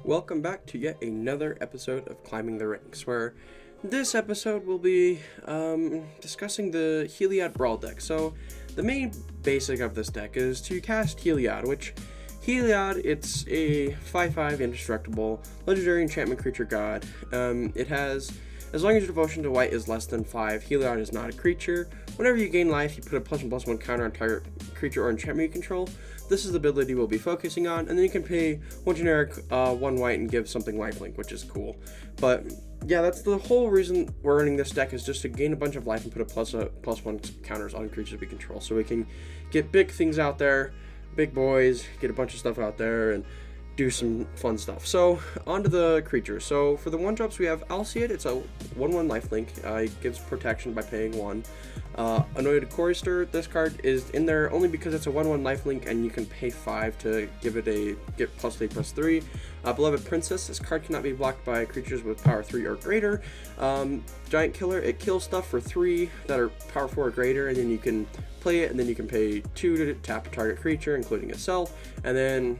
Welcome back to yet another episode of Climbing the Ranks, where this episode will be discussing the Heliod Brawl deck. So, the main basic of this deck is to cast Heliod, which Heliod, it's a 5/5 indestructible legendary enchantment creature god. It has, as long as your devotion to white is less than 5, Heliod is not a creature. Whenever you gain life, you put a +1/+1 counter on target creature or enchantment you control. This is the ability we'll be focusing on, and then you can pay 1 generic, 1 white, and give something lifelink, which is cool. But yeah, that's the whole reason we're running this deck, is just to gain a bunch of life and put a +1 counters on creatures we control, so we can get big things out there, big boys, get a bunch of stuff out there, and do some fun stuff. So, onto the creatures. So, for the 1-drops, we have Alciad. It's a 1/1 lifelink. It gives protection by paying 1. Anointed Chorister, this card is in there only because it's a 1/1 lifelink, and you can pay 5 to give it get +3/+3. Beloved Princess, this card cannot be blocked by creatures with power 3 or greater. Giant Killer, it kills stuff for 3 that are power 4 or greater, and then you can play it, and then you can pay 2 to tap a target creature, including itself, and then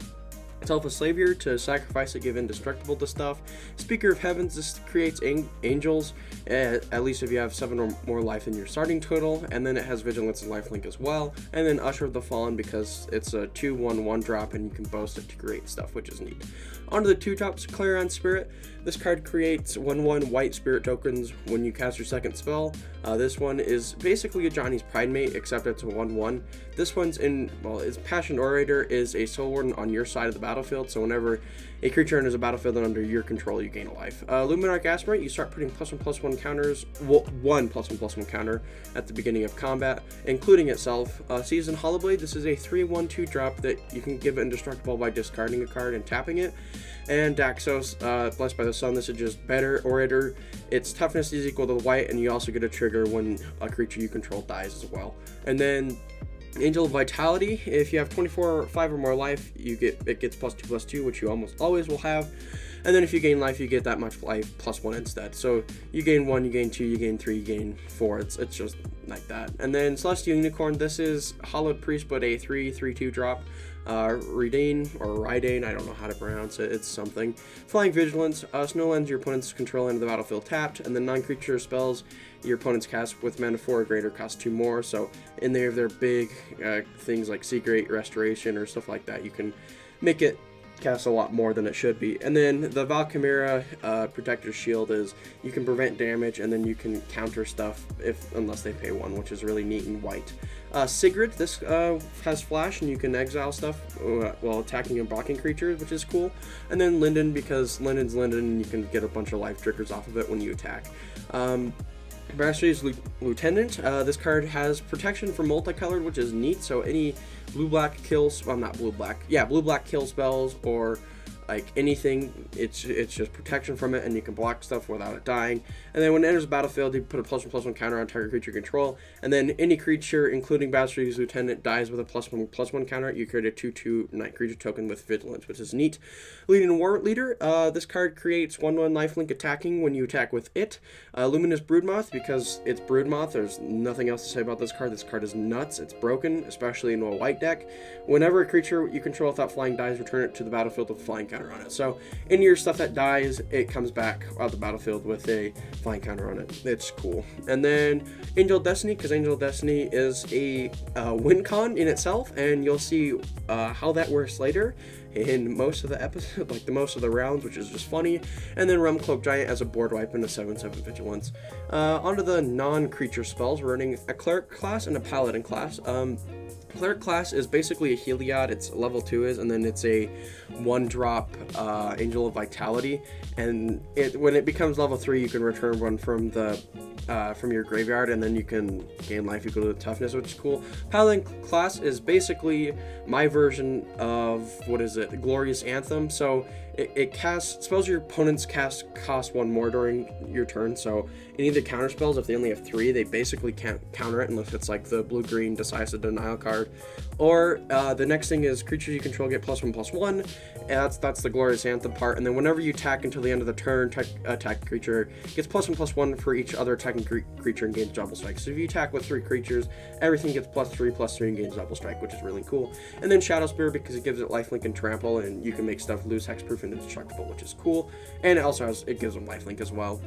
Selfless Savior, to sacrifice it, give indestructible to stuff. Speaker of Heavens, this creates angels, at least if you have 7 or more life than your starting total, and then it has Vigilance and Lifelink as well. And then Usher of the Fallen, because it's a 2/1/1 drop, and you can boast it to create stuff, which is neat. Onto the 2-drops, Clarion Spirit. This card creates 1/1 white spirit tokens when you cast your second spell. This one is basically a Johnny's Pride Mate, except it's a 1/1. This one's its Passion Orator is a Soul Warden on your side of the battlefield, so whenever a creature enters a battlefield and under your control, you gain a life. Luminarch Aspirant, you start putting +1/+1 counters, one +1/+1 counter at the beginning of combat, including itself. Seasoned Hollowblade, this is a 3/1/2 drop that you can give indestructible by discarding a card and tapping it. And Daxos, Blessed by the Sun, this is just better Orator. Its toughness is equal to white, and you also get a trigger when a creature you control dies as well. And then Angel of Vitality, if you have 5 or more life, it gets +2/+2, which you almost always will have. And then if you gain life, you get that much life +1 instead. So you gain 1, you gain 2, you gain 3, you gain 4. It's just like that. And then Celestial Unicorn, this is Hallowed Priest, but a 3/3/2 drop. Redane, or Rydane, I don't know how to pronounce it, it's something. Flying Vigilance, Snowlands your opponent's control into the battlefield tapped, and then non-creature spells your opponent's cast with mana 4 or greater cost 2 more, so in there if they're big things like Secret, Restoration, or stuff like that, you can make it cast a lot more than it should be. And then the Valchimera Protector's Shield is you can prevent damage, and then you can counter stuff unless they pay 1, which is really neat in white. Sigrid, this has flash, and you can exile stuff while attacking and blocking creatures, which is cool. And then Linden, because Linden's Linden, and you can get a bunch of life triggers off of it when you attack. Mastery's Lieutenant, this card has protection for multicolored, which is neat, so any blue-black kills, well, not blue-black, yeah, blue-black kill spells, or like anything, it's just protection from it, and you can block stuff without it dying. And then when it enters the battlefield, you put a +1/+1 counter on target creature control, and then any creature, including Mastery's Lieutenant, dies with a +1/+1 counter, you create a 2/2 night creature token with Vigilance, which is neat. Leading War Leader, this card creates 1/1 lifelink attacking when you attack with it. Luminous Broodmoth, because it's Broodmoth, there's nothing else to say about this card. This card is nuts, it's broken, especially in a white deck. Whenever a creature you control without flying dies, return it to the battlefield with a flying counter on it. So in your stuff that dies, it comes back out the battlefield with a flying counter on it. It's cool. And then Angel of Destiny, because Angel of Destiny is a win con in itself, and you'll see how that works later in most of the episode, like most of the rounds, which is just funny. And then Realmcloak Giant as a board wipe and a 7/7 Vigilance. Onto the non-creature spells, we're running a Cleric class and a Paladin class. Cleric class is basically a Heliod, it's level 2 and then it's a 1-drop Angel of Vitality, and when it becomes level 3, you can return one from your graveyard, and then you can gain life equal to the toughness, which is cool. Paladin class is basically my version of, Glorious Anthem. So it casts spells your opponents cast cost 1 more during your turn, so any of the counter spells, if they only have 3, they basically can't counter it unless it's like the blue-green Decisive Denial card. Or the next thing is creatures you control get +1/+1, and that's the Glorious Anthem part. And then whenever you attack until the end of the turn, attack creature gets +1/+1 for each other attacking creature and gains double strike. So if you attack with 3 creatures, everything gets +3/+3 and gains double strike, which is really cool. And then Shadow Spear, because it gives it lifelink and trample, and you can make stuff lose hexproof to indestructible, which is cool. And it gives him lifelink as well.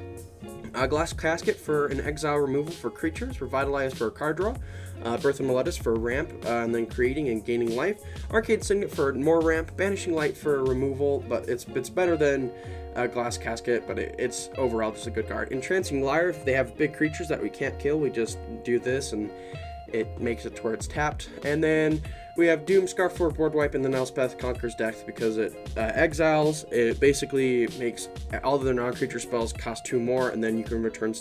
Glass Casket for an exile removal for creatures, Revitalize for a card draw, Birth of Meletus for a ramp, and then creating and gaining life, Arcade Signet for more ramp, Banishing Light for removal, but it's better than Glass Casket, but it's overall just a good card. Entrancing Lyre, if they have big creatures that we can't kill, we just do this and it makes it to where it's tapped. And then we have Doomscarf for board wipe, and then Elspeth Conquers Death because it exiles. It basically makes all of their non-creature spells cost 2 more, and then you can return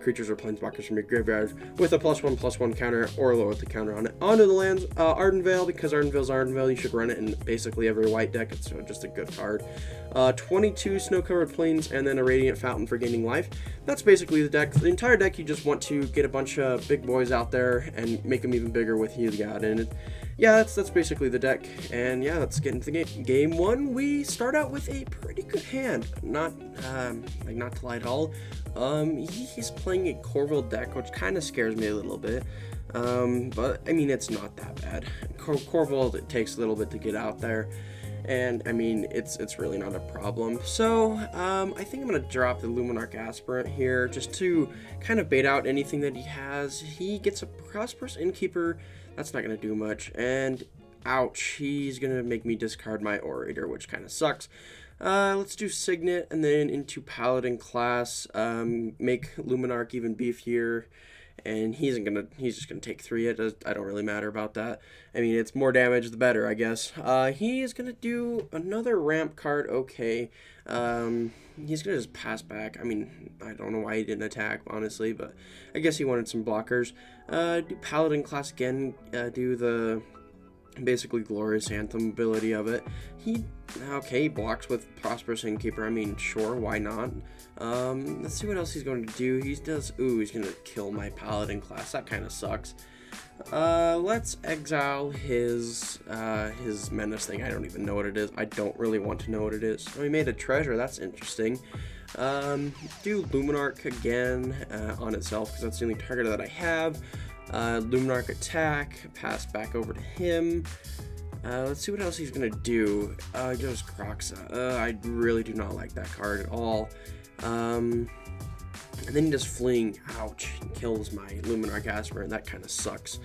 creatures or planeswalkers from your graveyard with a +1/+1 counter or loyalty counter on it. Onto the lands, Ardenvale, because Ardenvale's Ardenvale, you should run it in basically every white deck. It's just a good card. 22 Snow-Covered Plains, and then a Radiant Fountain for gaining life. That's basically the deck. The entire deck, you just want to get a bunch of big boys out there and make them even bigger with Heliod, and yeah, that's basically the deck. And yeah, let's get into the game. Game 1, we start out with a pretty good hand. Not to lie at all. He's playing a Corville deck, which kind of scares me a little bit. But I mean, it's not that bad. Corville, it takes a little bit to get out there, and I mean, it's really not a problem. So I think I'm gonna drop the Luminarch Aspirant here just to kind of bait out anything that he has. He gets a Prosperous Innkeeper. That's not gonna do much, and ouch, he's gonna make me discard my Orator, which kind of sucks. Let's do Signet, and then into Paladin class, make Luminarch even beefier, and he's just gonna take 3. I don't really matter about that. I mean, it's more damage the better, I guess. He is gonna do another ramp card, okay. He's gonna just pass back. I mean, I don't know why he didn't attack, honestly, but I guess he wanted some blockers. Do Paladin class again, do the basically Glorious Anthem ability of it. He blocks with Prosperous Innkeeper. I mean, sure, why not? Let's see what else he's going to do. He's gonna kill my Paladin class. That kind of sucks. Let's exile his Menace thing. I don't even know what it is. I don't really want to know what it is. Oh, he made a treasure. That's interesting. Do Luminarch again on itself, because that's the only target that I have. Luminarch attack, pass back over to him. Let's see what else he's gonna do. Goes Croxa. I really do not like that card at all. And then he does Fling. Ouch. Kills my Luminarch Aspirant. That kind of sucks.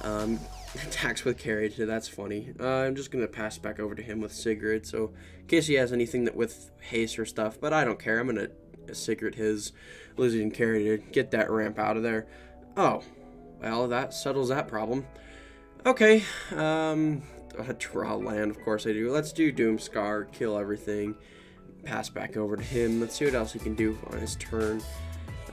Attacks with Carriage. That's funny. I'm just gonna pass back over to him with Sigrid, so in case he has anything that with haste or stuff, but I don't care. I'm gonna Sigrid his Lizard and Carrier to get that ramp out of there. Oh. Well, that settles that problem. Okay, draw land, of course I do. Let's do Doomscar, kill everything, pass back over to him. Let's see what else he can do on his turn.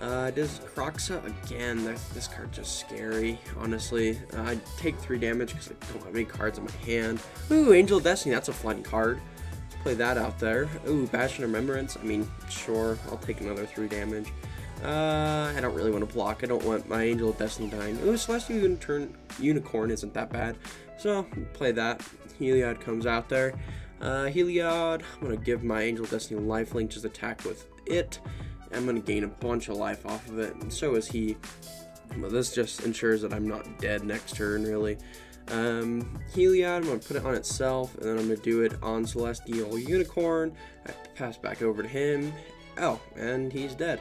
Does Croxa again? This card's just scary, honestly. I take 3 damage because I don't have any cards in my hand. Ooh, Angel of Destiny, that's a fun card. Let's play that out there. Ooh, Bastion Remembrance, I mean, sure, I'll take another 3 damage. I don't really want to block. I don't want my Angel of Destiny dying. Ooh, Celestial Unicorn isn't that bad. So, play that. Heliod comes out there. Heliod, I'm going to give my Angel of Destiny lifelink, just attack with it. I'm going to gain a bunch of life off of it, and so is he. But this just ensures that I'm not dead next turn, really. Heliod, I'm going to put it on itself, and then I'm going to do it on Celestial Unicorn. I pass back over to him. Oh, and he's dead.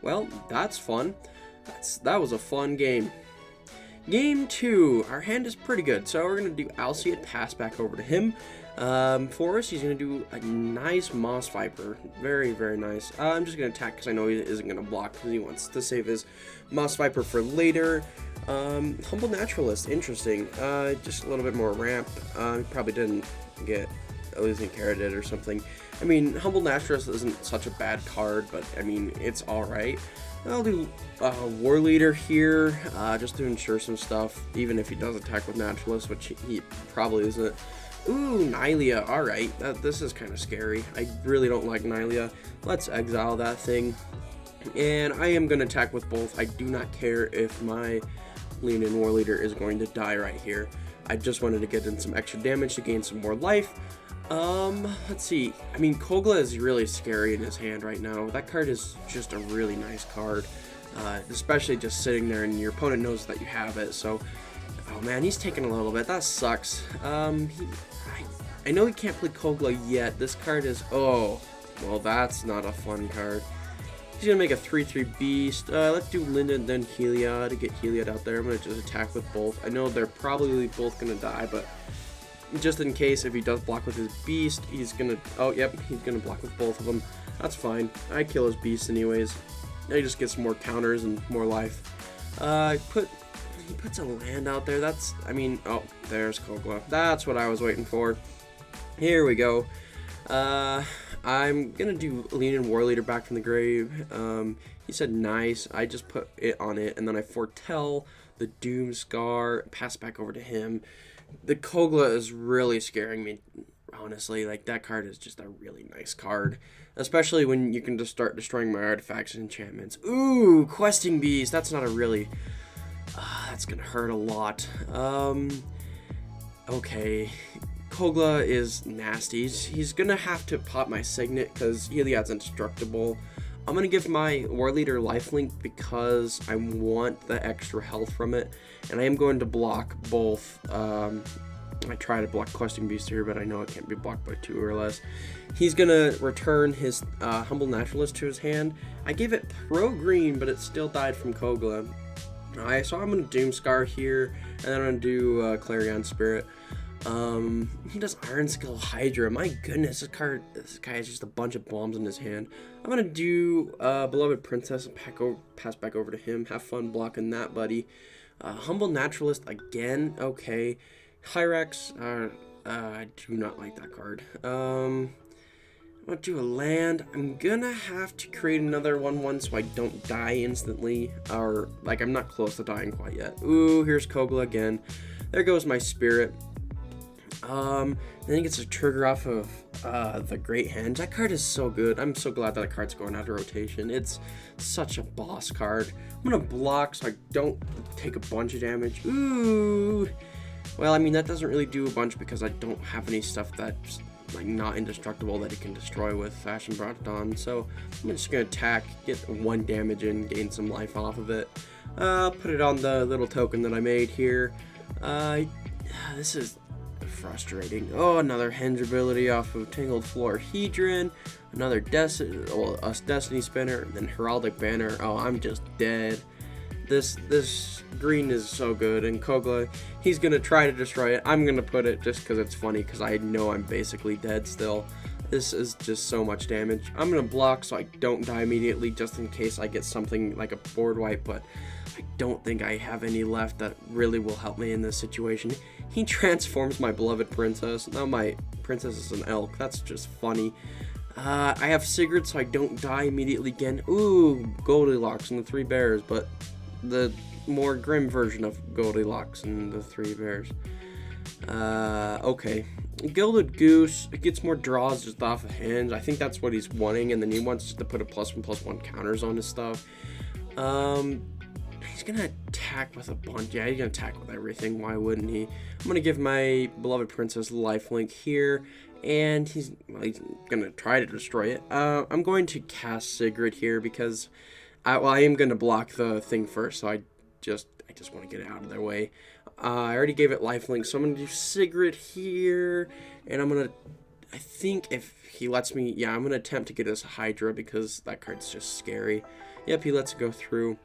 Well, that's fun. That was a fun game. Game 2. Our hand is pretty good, so we're going to do Alseid, pass back over to him. For us, he's going to do a nice Moss Viper. Very, very nice. I'm just going to attack because I know he isn't going to block because he wants to save his Moss Viper for later. Humble Naturalist, interesting. Just a little bit more ramp. He probably didn't get Elysian Carrot or something. I mean, Humble Naturalist isn't such a bad card, but I mean, it's alright. I'll do War Leader here, just to ensure some stuff, even if he does attack with Naturalist, which he probably isn't. Ooh, Nylea, alright, this is kind of scary. I really don't like Nylea. Let's exile that thing. And I am going to attack with both. I do not care if my Leonin War Leader is going to die right here. I just wanted to get in some extra damage to gain some more life. Let's see. I mean, Kogla is really scary in his hand right now. That card is just a really nice card, especially just sitting there and your opponent knows that you have it. So, oh man, he's taking a little bit. That sucks. I know he can't play Kogla yet. This card is, oh, well, that's not a fun card. He's gonna make a 3/3 beast. Let's do Linda and then Heliod to get Heliod out there. I'm gonna just attack with both. I know they're probably both gonna die, but just in case, if he does block with his beast, he's gonna, oh, yep, he's gonna block with both of them. That's fine. I kill his beast anyways. He just gets more counters and more life. He puts a land out there. That's, I mean, oh, there's Kogla. That's what I was waiting for. Here we go. I'm gonna do Leonin War Leader back from the grave. He said nice. I just put it on it, and then I foretell the Doom Scar, pass back over to him. The Kogla is really scaring me, honestly. Like, that card is just a really nice card, especially when you can just start destroying my artifacts and enchantments. Ooh, Questing Beast. That's not a really, that's gonna hurt a lot. Okay, Kogla is nasty. He's gonna have to pop my Signet because Heliod's indestructible. I'm gonna give my War Leader lifelink because I want the extra health from it, and I am going to block both. I try to block Questing Beast here, but I know it can't be blocked by 2 or less. He's gonna return his Humble Naturalist to his hand. I gave it Pro Green, but it still died from Kogla. So I'm gonna Doom Scar here, and then I'm gonna do Clarion Spirit. He does Iron Skill Hydra. My goodness, this guy has just a bunch of bombs in his hand. I'm gonna do Beloved Princess and pass back over to him. Have fun blocking that, buddy. Humble Naturalist again. Okay. Hyrax. I do not like that card. I'm gonna do a land. I'm gonna have to create another 1/1 so I don't die instantly, or like I'm not close to dying quite yet. Ooh, here's Kogla again. There goes my Spirit. Then he gets a trigger off of the Great Henge. That card is so good. I'm so glad that card's going out of rotation. It's such a boss card. I'm gonna block so I don't take a bunch of damage. Ooh. Well, I mean, that doesn't really do a bunch because I don't have any stuff that's like not indestructible that he can destroy with Fashion Brought Dawn. So I'm just gonna attack, get 1 damage in, gain some life off of it. Put it on the little token that I made here. This is frustrating. Oh, another Henge ability off of Tangled Hedron. Another Destiny Spinner, and then Heraldic Banner. Oh, I'm just dead. This green is so good, and Kogla, he's gonna try to destroy it. I'm gonna put it just because it's funny, because I know I'm basically dead still. This is just so much damage. I'm gonna block so I don't die immediately, just in case I get something like a board wipe, but I don't think I have any left that really will help me in this situation. He transforms my Beloved Princess. Now my princess is an elk. That's just funny. I have Sigurd so I don't die immediately again. Ooh, Goldilocks and the 3 bears, but the more grim version of Goldilocks and the 3 bears. Okay. Gilded Goose, it gets more draws just off of Henge. I think that's what he's wanting, and then he wants to put a +1/+1 counters on his stuff. He's gonna attack with a bunch. Yeah, he's gonna attack with everything. Why wouldn't he? I'm gonna give my Beloved Princess lifelink here, and he's gonna try to destroy it. I'm going to cast Sigrid here because I am gonna block the thing first, so I just want to get it out of their way. I already gave it lifelink, so I'm gonna do Sigrid here, and I think if he lets me, yeah, I'm gonna attempt to get us a Hydra because that card's just scary. Yep, he lets it go through.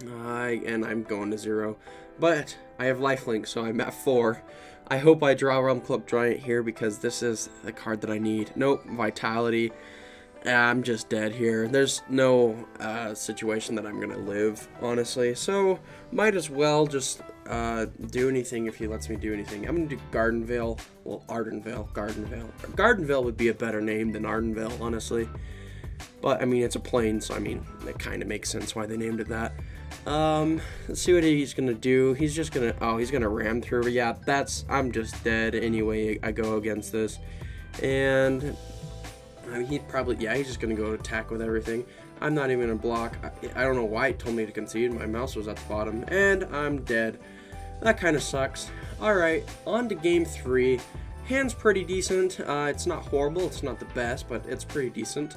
And I'm going to 0, but I have lifelink, so I'm at 4. I hope I draw Realm Club Giant here because this is the card that I need. Nope, Vitality. I'm just dead here. There's no situation that I'm gonna live, honestly, so might as well just do anything if he lets me do anything. I'm gonna do Gardenvale. Well, Ardenvale. Gardenvale would be a better name than Ardenvale, honestly. But I mean, it's a plane, so I mean, it kind of makes sense why they named it that. Let's see what he's gonna do. He's just gonna, oh, he's gonna ram through. Yeah, I'm just dead anyway. I go against this, and I mean, he's just gonna go attack with everything. I'm not even gonna block. I don't know why it told me to concede. My mouse was at the bottom, and I'm dead. That kind of sucks. All right, on to game 3. Hand's pretty decent. It's not horrible. It's not the best, but it's pretty decent.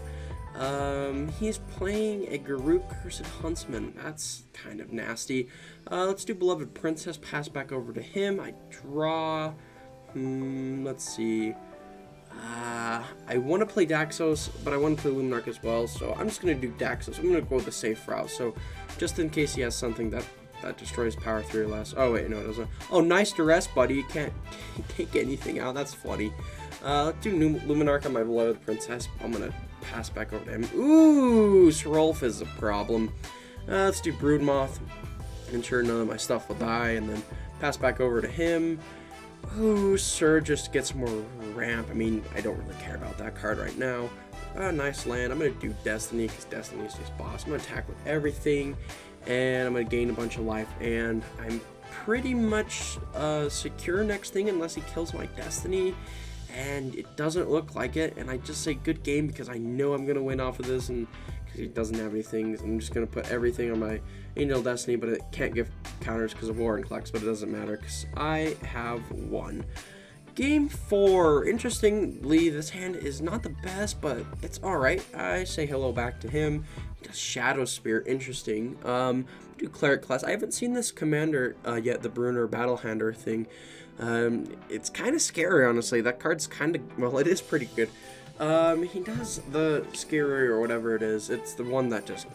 He's playing a Garuk Cursed Huntsman. That's kind of nasty. Let's do Beloved Princess, pass back over to him. I draw. Let's see. I want to play Daxos, but I want to play Luminarch as well, so I'm just going to do Daxos. I'm going to go with the safe route, so just in case he has something that destroys power 3 or less. Oh, wait, no, it doesn't. Oh, nice duress, buddy. You can't take anything out. That's funny. Let's do Luminarch on my beloved princess. I'm going to pass back over to him. Ooh, Srolf is a problem. Let's do Broodmoth. Ensure none of my stuff will die, and then pass back over to him. Ooh, Surge just gets more ramp. I mean, I don't really care about that card right now. Nice land. I'm going to do Destiny, because Destiny is just boss. I'm going to attack with everything, and I'm going to gain a bunch of life, and I'm pretty much secure next thing unless he kills my Destiny, and it doesn't look like it, and I just say good game because I know I'm going to win off of this, and because he doesn't have anything, I'm just going to put everything on my Angel Destiny, but it can't give counters because of War and Klex, but it doesn't matter because I have won. Game 4. Interestingly, this hand is not the best, but it's alright. I say hello back to him. He does Shadow Spear. Interesting. Do Cleric class. I haven't seen this commander yet, the Bruenor Battlehander thing. It's kind of scary, honestly. That card's kind of, well, it is pretty good. He does the Scary or whatever it is. It's the one that just,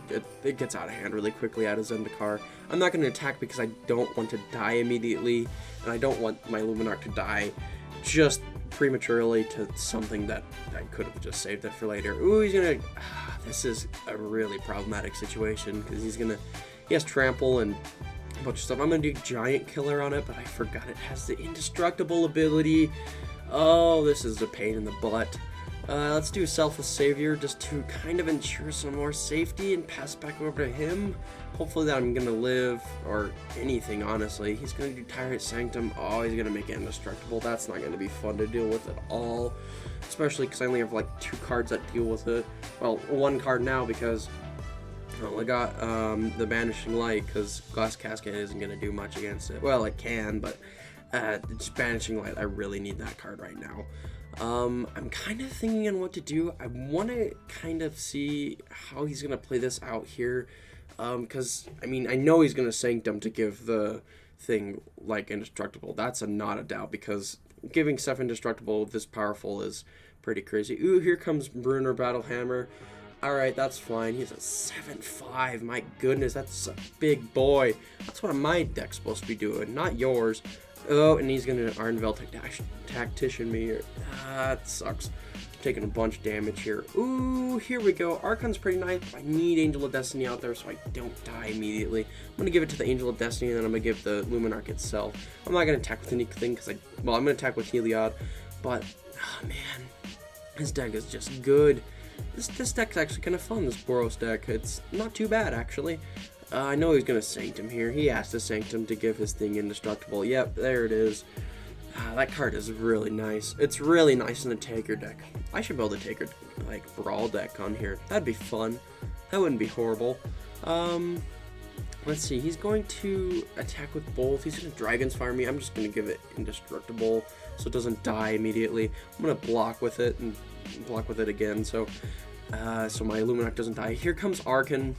it gets out of hand really quickly at his Zendikar. I'm not going to attack because I don't want to die immediately, and I don't want my Luminarch to die just prematurely to something that I could have just saved it for later. Ooh, he's going to, this is a really problematic situation because he has Trample and a bunch of stuff. I'm going to do Giant Killer on it, but I forgot it has the Indestructible ability. Oh, this is a pain in the butt. Let's do Selfless Savior just to kind of ensure some more safety and pass back over to him. Hopefully that I'm going to live, or anything, honestly. He's going to do Tyrant Sanctum. Oh, he's going to make it indestructible. That's not going to be fun to deal with at all. Especially because I only have like 2 cards that deal with it. Well, 1 card now because I got the Banishing Light, because Glass Cascade isn't going to do much against it. Well, it can, but just Banishing Light, I really need that card right now. I'm kind of thinking on what to do. I want to kind of see how he's going to play this out here, because, I mean, I know he's going to Sanctum to give the thing, like, indestructible. That's not a doubt, because giving stuff indestructible this powerful is pretty crazy. Ooh, here comes Bruenor Battlehammer. Alright, that's fine. He's a 7-5. My goodness, that's a big boy. That's what my deck's supposed to be doing, not yours. Oh, and he's going to Arnvel Tactician me here. That sucks. I'm taking a bunch of damage here. Ooh, here we go. Archon's pretty nice. I need Angel of Destiny out there so I don't die immediately. I'm going to give it to the Angel of Destiny, and then I'm going to give the Luminarch itself. I'm not going to attack with anything because I'm going to attack with Heliod, but, oh man, his deck is just good. This deck's actually kind of fun, this Boros deck. It's not too bad, actually. I know he's going to Sanctum here. He has to Sanctum to give his thing indestructible. Yep, there it is. That card is really nice. It's really nice in the Taker deck. I should build a Taker, like, Brawl deck on here. That'd be fun. That wouldn't be horrible. Let's see. He's going to attack with both. He's going to Dragon's Fire me. I'm just going to give it indestructible so it doesn't die immediately. I'm going to block with it and block with it again so my Luminarch doesn't die. Here comes Archon.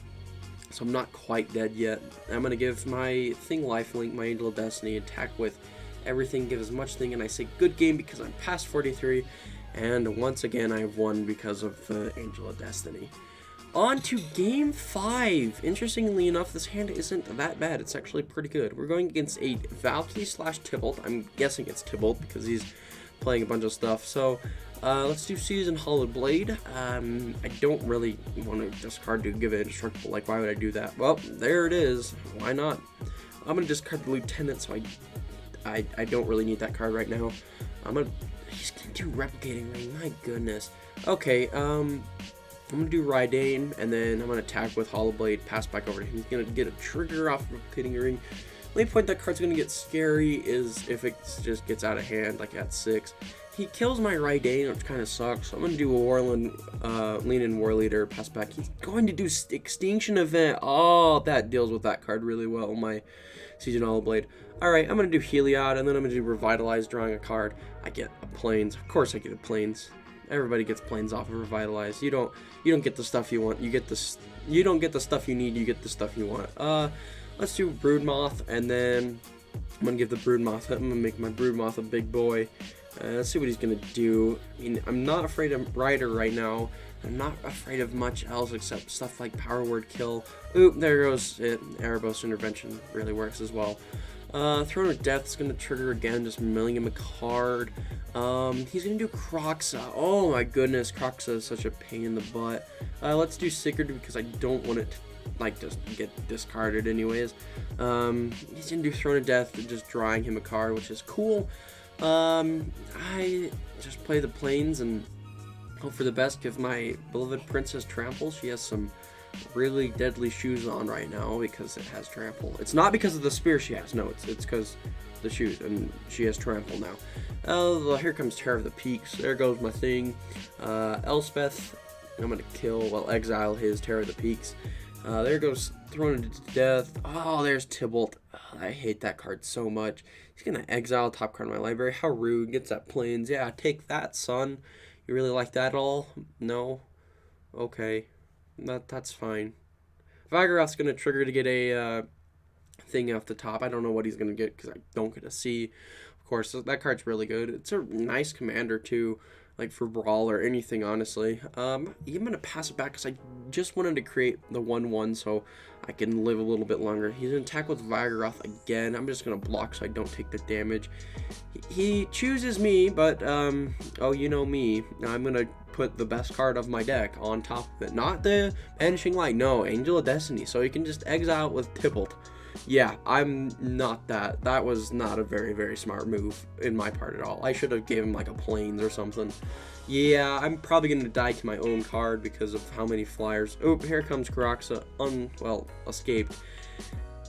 So I'm not quite dead yet. I'm going to give my thing lifelink, my Angel of Destiny, attack with everything, give as much thing, and I say good game because I'm past 43, and once again I have won because of the Angel of Destiny. On to Game 5. Interestingly enough, this hand isn't that bad. It's actually pretty good. We're going against a Valkyrie / Tybalt. I'm guessing it's Tybalt because he's playing a bunch of stuff. So let's do Season Hallowed Blade. I don't really want to discard to give it indestructible. Like, why would I do that? Well, there it is. Why not? I'm going to discard the Lieutenant, so I don't really need that card right now. He's going to do Replicating Ring. My goodness. Okay, I'm going to do Rydane, and then I'm going to attack with Hollow Blade, pass back over to him. He's going to get a trigger off Replicating Ring. The only point that card's going to get scary is if it just gets out of hand, like at 6. He kills my Rydane, which kind of sucks. So I'm going to do a Lean in War Leader, pass back. He's going to do Extinction Event. Oh, that deals with that card really well, my Season Hollow Blade. Alright, I'm going to do Heliod, and then I'm going to do Revitalize, drawing a card. I get a Plains. Of course I get a Plains. Everybody gets Plains off of Revitalize. You don't get the stuff you want. You don't get the stuff you need. You get the stuff you want. Let's do Broodmoth, and then I'm gonna give the Broodmoth. I'm gonna make my Broodmoth a big boy. Let's see what he's gonna do. I mean, I'm not afraid of Rider right now. I'm not afraid of much else except stuff like Power Word Kill. Oop, there goes it. Erebos Intervention really works as well. Throne of Death is going to trigger again, just milling him a card. He's going to do Croxa. Oh my goodness, Croxa is such a pain in the butt. Let's do Sacred because I don't want it to, like, just get discarded anyways. He's going to do Throne of Death, just drawing him a card, which is cool. I just play the Plains and hope for the best. Give my beloved Princess Trample. She has some really deadly shoes on right now because it has Trample. It's not because of the spear she has. No, it's because the shoes, and she has Trample now. Oh, here comes Terror of the Peaks. There goes my thing. Elspeth, I'm gonna kill, well, exile his Terror of the Peaks. There goes Throne of Death. Oh, there's Tybalt. Oh, I hate that card so much. He's gonna exile top card of my library. How rude. Gets that Plains. Yeah, take that, son. You really like that at all? No? Okay. That's fine. Vigoroth's going to trigger to get a thing off the top. I don't know what he's going to get because I don't get a C. Of course, that card's really good. It's a nice commander too, like for Brawl or anything, honestly. I'm going to pass it back because I just wanted to create the 1/1 so I can live a little bit longer. He's going to attack with Vigoroth again. I'm just going to block so I don't take the damage. He chooses me, but, oh, you know me. I'm going to put the best card of my deck on top of it. Not the Vanishing Light, no, Angel of Destiny. So you can just exile with Tybalt. Yeah, I'm not that. That was not a very, very smart move in my part at all. I should have given him like a Plains or something. Yeah, I'm probably going to die to my own card because of how many flyers. Oh, here comes Croxa. Escaped.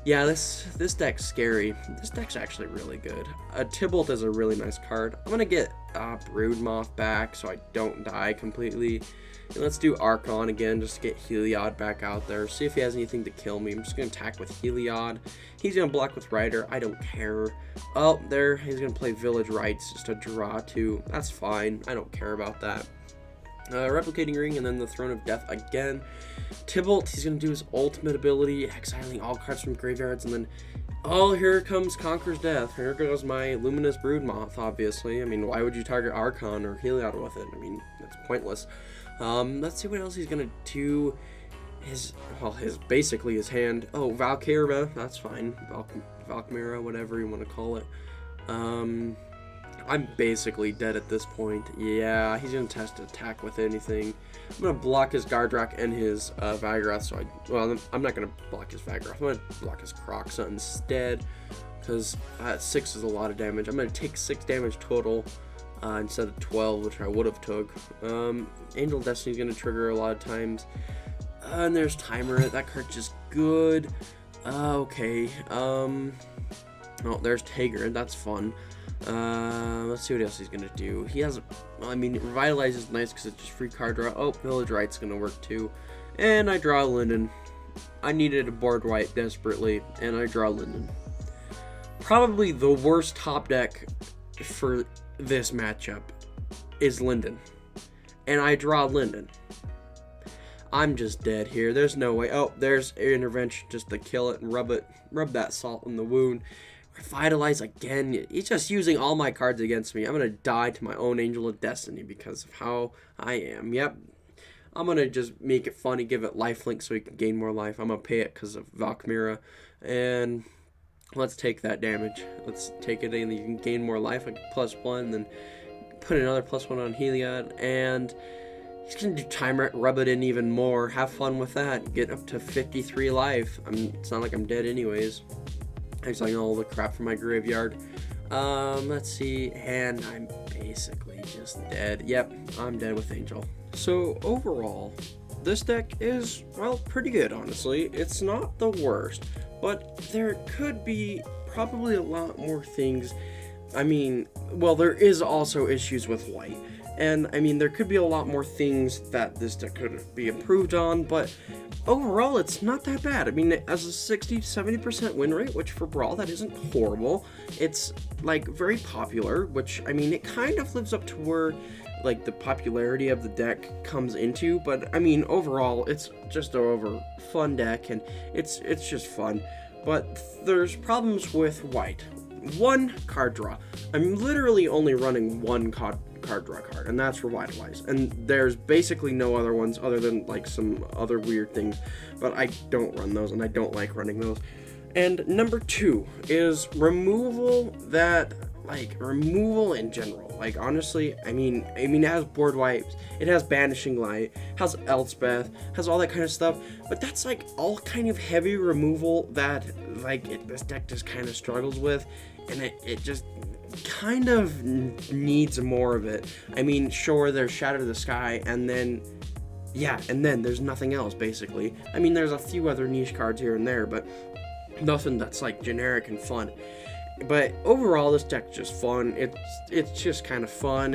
Yeah, this deck's scary. This deck's actually really good. Tybalt is a really nice card. I'm going to get Broodmoth back so I don't die completely. And let's do Archon again just to get Heliod back out there. See if he has anything to kill me. I'm just going to attack with Heliod. He's going to block with Rider. I don't care. Oh, there. He's going to play Village Rites just to draw two. That's fine. I don't care about that. Replicating Ring and then the Throne of Death again. Tybalt, he's going to do his ultimate ability, exiling all cards from graveyards, and then, oh, here comes Conquer's Death. Here goes my Luminous Broodmoth, obviously. I mean, why would you target Archon or Heliod with it? I mean, that's pointless. Let's see what else he's going to do. Basically his hand. Oh, Valkyra, that's fine. Valkyra, whatever you want to call it. I'm basically dead at this point. Yeah, he's going to test attack with anything. I'm going to block his Gardrak and his Vigoroth. So I'm not going to block his Vigoroth. I'm going to block his Croxa instead. Because 6 is a lot of damage. I'm going to take 6 damage total instead of 12, which I would have took. Angel Destiny is going to trigger a lot of times. And there's Timer. That card's just good. Okay. Oh, there's Tager. That's fun. Let's see what else he's gonna do. He has, well, I mean, Revitalize is nice because it's just free card draw. Oh, Village Right's gonna work too. And I draw Linden. I needed a board white desperately, and I draw Linden. Probably the worst top deck for this matchup is Linden. And I draw Linden. I'm just dead here. There's no way. Oh, there's Intervention just to kill it and rub that salt in the wound. Revitalize again. He's just using all my cards against me. I'm going to die to my own Angel of Destiny because of how I am. Yep. I'm going to just make it funny, give it lifelink so he can gain more life. I'm going to pay it because of Valkyra. And let's take that damage. Let's take it in. You can gain more life, like +1, then put another +1 on Heliod. And he's going to do Timer, rub it in even more. Have fun with that. Get up to 53 life. It's not like I'm dead anyways. Exiling all the crap from my graveyard. Let's see, and I'm basically just dead. Yep, I'm dead with Angel. So overall, this deck is, well, pretty good, honestly. It's not the worst, but there could be probably a lot more things. I mean, well, there is also issues with white. And, I mean, there could be a lot more things that this deck could be improved on, but overall, it's not that bad. I mean, it has a 60-70% win rate, which for Brawl, that isn't horrible. It's, like, very popular, which, I mean, it kind of lives up to where, like, the popularity of the deck comes into, but, I mean, overall, it's just a fun deck, and it's just fun. but there's problems with white. One, card draw. I'm literally only running one card draw card, and that's Revitalize. And there's basically no other ones other than like some other weird things, but I don't run those, and I don't like running those. And number 2 is removal in general. Like, honestly, I mean, it has board wipes, it has Banishing Light, has Elspeth, has all that kind of stuff, but that's like all kind of heavy removal that this deck just kind of struggles with, and it just kind of needs more of it. I mean, sure, there's Shatter the Sky, and then there's nothing else, basically. I mean, there's a few other niche cards here and there, but nothing that's like generic and fun. But overall, this deck's just fun. It's just kind of fun.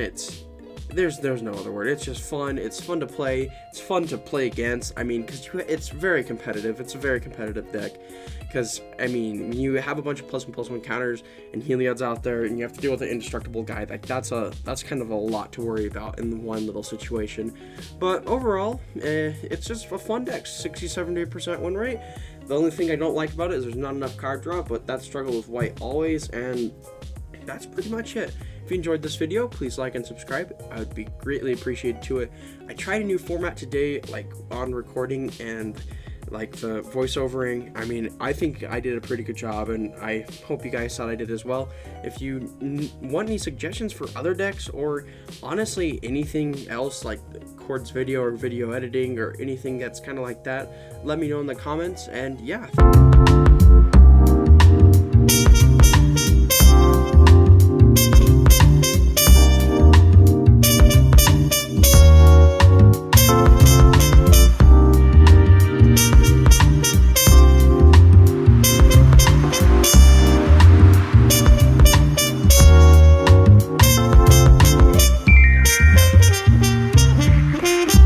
There's no other word. It's just fun. It's fun to play. It's fun to play against. I mean, because it's very competitive. It's a very competitive deck. Because, I mean, when you have a bunch of +1/+1 counters and Heliod's out there and you have to deal with an indestructible guy, that's kind of a lot to worry about in one little situation. But overall, it's just a fun deck. 60-70% win rate. The only thing I don't like about it is there's not enough card draw, but that struggle with white always, and that's pretty much it. If you enjoyed this video, please like and subscribe. I would be greatly appreciated to it. I tried a new format today, like on recording and like the voiceovering. I mean, I think I did a pretty good job, and I hope you guys thought I did as well. If you want any suggestions for other decks, or honestly anything else like Chord's video or video editing or anything that's kind of like that, let me know in the comments. And yeah.